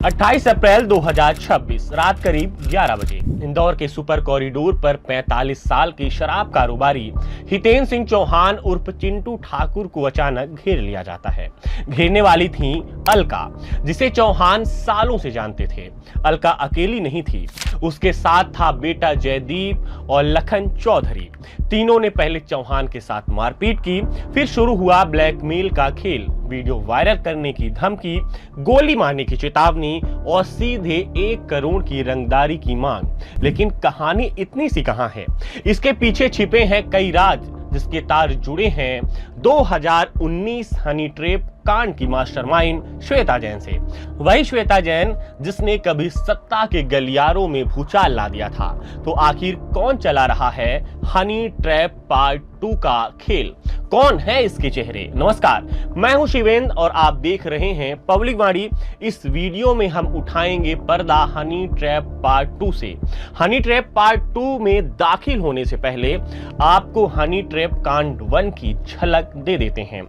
28 अप्रैल 2026 रात करीब 11 बजे इंदौर के सुपर कॉरिडोर पर 45 साल के शराब कारोबारी हितेन सिंह चौहान उर्फ चिंटू ठाकुर को अचानक घेर लिया जाता है। घेरने वाली थी अलका, जिसे चौहान सालों से जानते थे। अलका अकेली नहीं थी, उसके साथ था बेटा जयदीप और लखन चौधरी। तीनों ने पहले चौहान के साथ मारपीट की, फिर शुरू हुआ ब्लैकमेल का खेल। वीडियो वायरल करने की धमकी, गोली मारने की चेतावनी और सीधे 1 करोड़ की रंगदारी की मांग। लेकिन कहानी इतनी सी कहां है? इसके पीछे छिपे हैं कई राज, जिसके तार जुड़े हैं 2019 हनी ट्रैप कांड की मास्टरमाइंड श्वेता जैन से। वही श्वेता जैन जिसने कभी सत्ता के गलियारों में भूचाल ला दिया था। तो आखिर कौन चला रहा है हनी ट्रैप पार्ट 2 का खेल? कौन है इसके चेहरे? नमस्कार, मैं हूं शिवेंद्र और आप देख रहे हैं पब्लिक वाणी। इस वीडियो में हम उठाएंगे पर्दा हनी ट्रैप पार्ट 2 से। हनी ट्रैप पार्ट 2 में दाखिल होने से पहले आपको हनी ट्रैप कांड 1 की झलक दे देते हैं,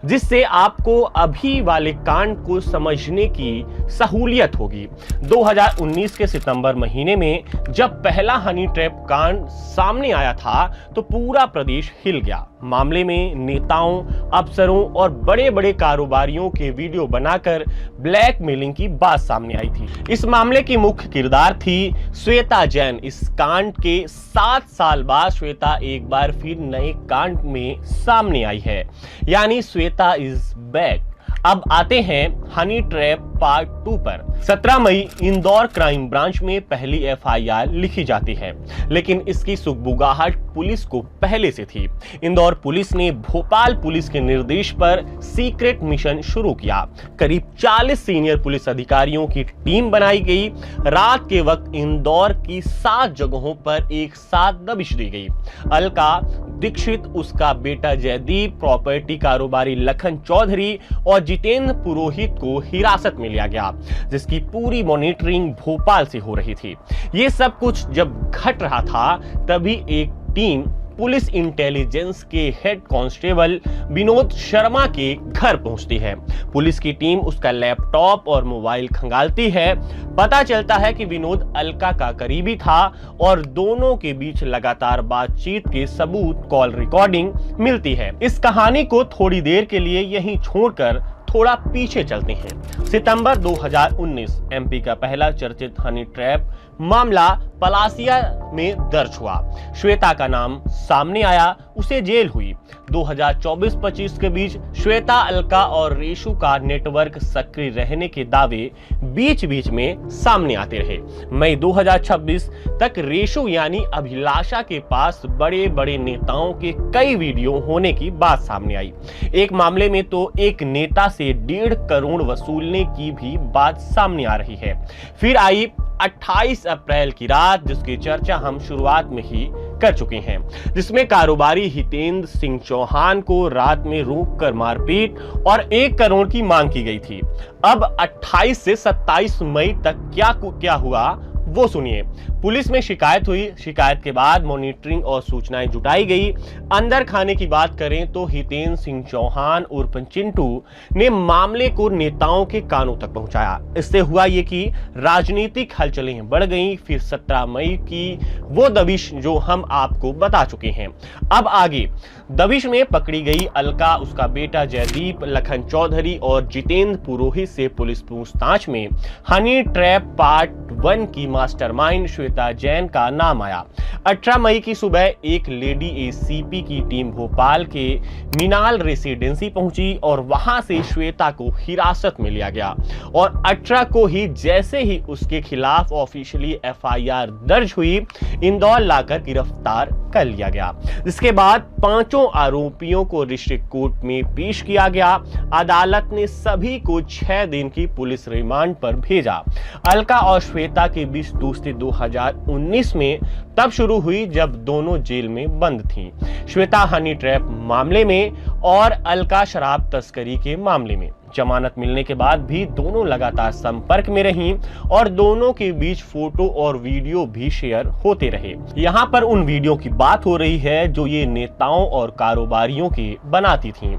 जिससे आपको अभी वाले कांड को समझने की सहूलियत होगी। 2019 के सितंबर महीने में जब पहला हनी ट्रैप कांड सामने आया था तो पूरा प्रदेश हिल गया। मामले में नेताओं, अफसरों और बड़े बड़े कारोबारियों के वीडियो बनाकर ब्लैकमेलिंग की बात सामने आई थी। इस मामले की मुख्य किरदार थी श्वेता जैन। इस कांड के 7 साल बाद श्वेता एक बार फिर नए कांड में सामने आई है, यानी श्वेता इज बैक। अब आते हैं हनी ट्रैप पार्ट 2 पर। 17 मई इंदौर क्राइम ब्रांच में पहली एफआईआर लिखी जाती है, लेकिन इसकी सुगबुगाहट पुलिस को पहले से थी। इंदौर पुलिस ने भोपाल पुलिस के निर्देश पर सीक्रेट मिशन शुरू किया। करीब 40 सीनियर पुलिस अधिकारियों की टीम बनाई गई। रात के वक्त इंदौर की 7 जगहों पर एक साथ दबिश दी गई। अलका दीक्षित, उसका बेटा जयदीप, प्रॉपर्टी कारोबारी लखन चौधरी और जितेंद्र पुरोहित को हिरासत में लिया गया, जिसकी पूरी मॉनिटरिंग भोपाल से हो रही थी। ये सब कुछ जब घट रहा था तभी एक टीम पुलिस इंटेलिजेंस के हेड कांस्टेबल विनोद शर्मा के घर पहुंचती है। पुलिस की टीम उसका लैपटॉप और मोबाइल खंगालती है। पता चलता है कि विनोद अलका का करीबी था और दोनों के बीच लगातार बातचीत के सबूत, कॉल रिकॉर्डिंग मिलती है। इस कहानी को थोड़ी देर के लिए यहीं छोड़कर थोड़ा पीछे चलते हैं। सितंबर 2019 एमपी का पहला चर्चित हनी ट्रैप मामला पलासिया में दर्ज हुआ। श्वेता का नाम सामने आया, उसे जेल हुई। 2024-25 के बीच श्वेता, अलका और रेशु का नेटवर्क सक्रिय रहने के दावे बीच बीच में सामने आते रहे। मई 2026 तक रेशु यानी अभिलाषा के पास बड़े बड़े नेताओं के कई वीडियो होने की बात सामने आई। एक मामले में तो एक नेता से 1.5 करोड़ वसूलने की भी बात सामने आ रही है। फिर आई 28 अप्रैल की रात, जिसकी चर्चा हम शुरुआत में ही कर चुके हैं, जिसमें कारोबारी हितेन सिंह चौहान को रात में रोककर मारपीट और 1 करोड़ की मांग की गई थी। अब 28 से 27 मई तक क्या हुआ वो सुनिए। पुलिस में शिकायत हुई। शिकायत के बाद मॉनिटरिंग और सूचनाएं जुटाई गई। अंदर खाने की बात करें तो हितेन सिंह चौहान उर्फ चिंटू ने मामले को नेताओं के कानों तक पहुंचाया। इससे हुआ ये कि राजनीतिक हलचलें बढ़ गईं। फिर 17 मई की वो दबिश जो हम आपको बता चुके हैं। अब आगे दबिश में पकड़ी गई अलका, उसका बेटा जयदीप, लखन चौधरी और जितेंद्र पुरोहित से पुलिस पूछताछ में हनी ट्रैप पार्ट 1 की मास्टरमाइंड श्वेता जैन का नाम आया। 18 मई की सुबह एक लेडी एसीपी की टीम भोपाल के मीनाल रेसिडेंसी पहुंची और वहां से श्वेता को हिरासत में लिया गया और 18 को ही जैसे ही उसके खिलाफ ऑफिशियली एफआईआर दर्ज हुई, इंदौर लाकर गिरफ्तार कर लिया गया। जिसके बाद 5 आरोपियों को डिस्ट्रिक्ट कोर्ट में पेश किया गया। अदालत ने सभी को 6 दिन की पुलिस रिमांड पर भेजा। अलका और श्वेता के बीच दोस्ती 2019 में तब शुरू हुई जब दोनों जेल में बंद थीं। श्वेता हनी ट्रैप मामले में और अलका शराब तस्करी के मामले में। जमानत मिलने के बाद भी दोनों लगातार संपर्क में रहीं और दोनों के बीच फोटो और वीडियो भी शेयर होते रहे। यहाँ पर उन वीडियो की बात हो रही है जो ये नेताओं और कारोबारियों की बनाती थीं।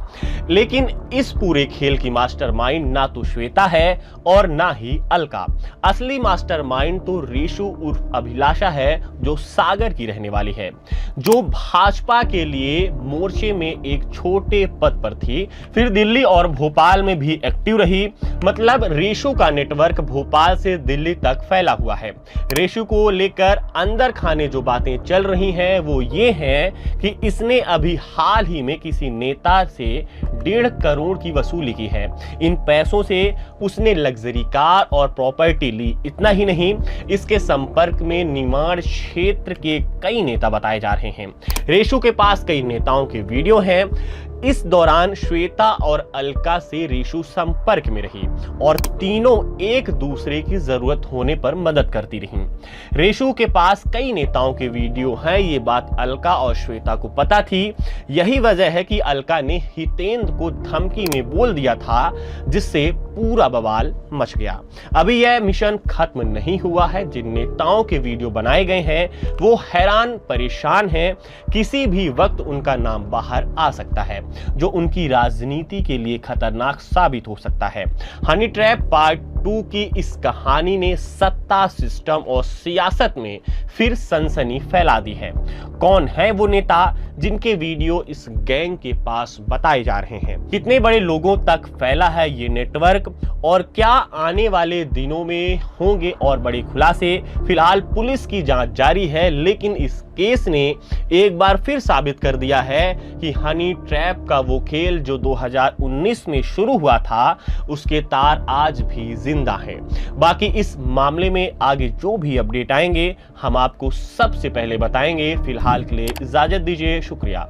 लेकिन इस पूरे खेल की मास्टरमाइंड ना तो श्वेता है और ना ही अलका। असली मास्टरमाइंड तो रेशु उर्फ अभिलाषा है, जो सागर की रहने वाली है, जो भाजपा के लिए मोर्चे में एक छोटे पद पर थी, फिर दिल्ली और भोपाल में भी एक्टिव रही। मतलब रेशु का नेटवर्क भोपाल से दिल्ली तक फैला हुआ है। रेशु को लेकर अंदर खाने जो बातें चल रही हैं वो ये हैं कि इसने अभी हाल ही में किसी नेता से 1.5 करोड़ की वसूली की है। इन पैसों से उसने लग्जरी कार और प्रॉपर्टी ली। इतना ही नहीं, इसके संपर्क में निर्माण क्षेत्र के कई नेता बताए जा रहे हैं। रेशु के पास कई नेताओं के वीडियो हैं। इस दौरान श्वेता और अलका से रेशु संपर्क में रही और तीनों एक दूसरे की जरूरत होने पर मदद करती रहीं। रेशु के पास कई नेताओं के वीडियो हैं, ये बात अलका और श्वेता को पता थी। यही वजह है कि अलका ने हितेंद्र को धमकी में बोल दिया था, जिससे पूरा बवाल मच गया। अभी यह मिशन खत्म नहीं हुआ है। जिन नेताओं के वीडियो बनाए गए हैं वो हैरान परेशान हैं। किसी भी वक्त उनका नाम बाहर आ सकता है, जो उनकी राजनीति के लिए खतरनाक साबित हो सकता है। हनी ट्रैप पार्ट 2 की इस कहानी ने सत्ता, सिस्टम और सियासत में फिर सनसनी फैला दी है। कौन है वो नेता जिनके वीडियो इस गैंग के पास बताए जा रहे हैं? कितने बड़े लोगों तक फैला है ये नेटवर्क और क्या आने वाले दिनों में होंगे और बड़े खुलासे? फिलहाल पुलिस की जांच जारी है, लेकिन इस केस ने एक बार फिर साबित कर दिया है कि हनी ट्रैप का वो खेल जो 2019 में शुरू हुआ था, उसके तार आज भी जिंदा हैं। बाकी इस मामले में आगे जो भी अपडेट आएंगे हम आपको सबसे पहले बताएंगे। फिलहाल के लिए इजाजत दीजिए, शुक्रिया।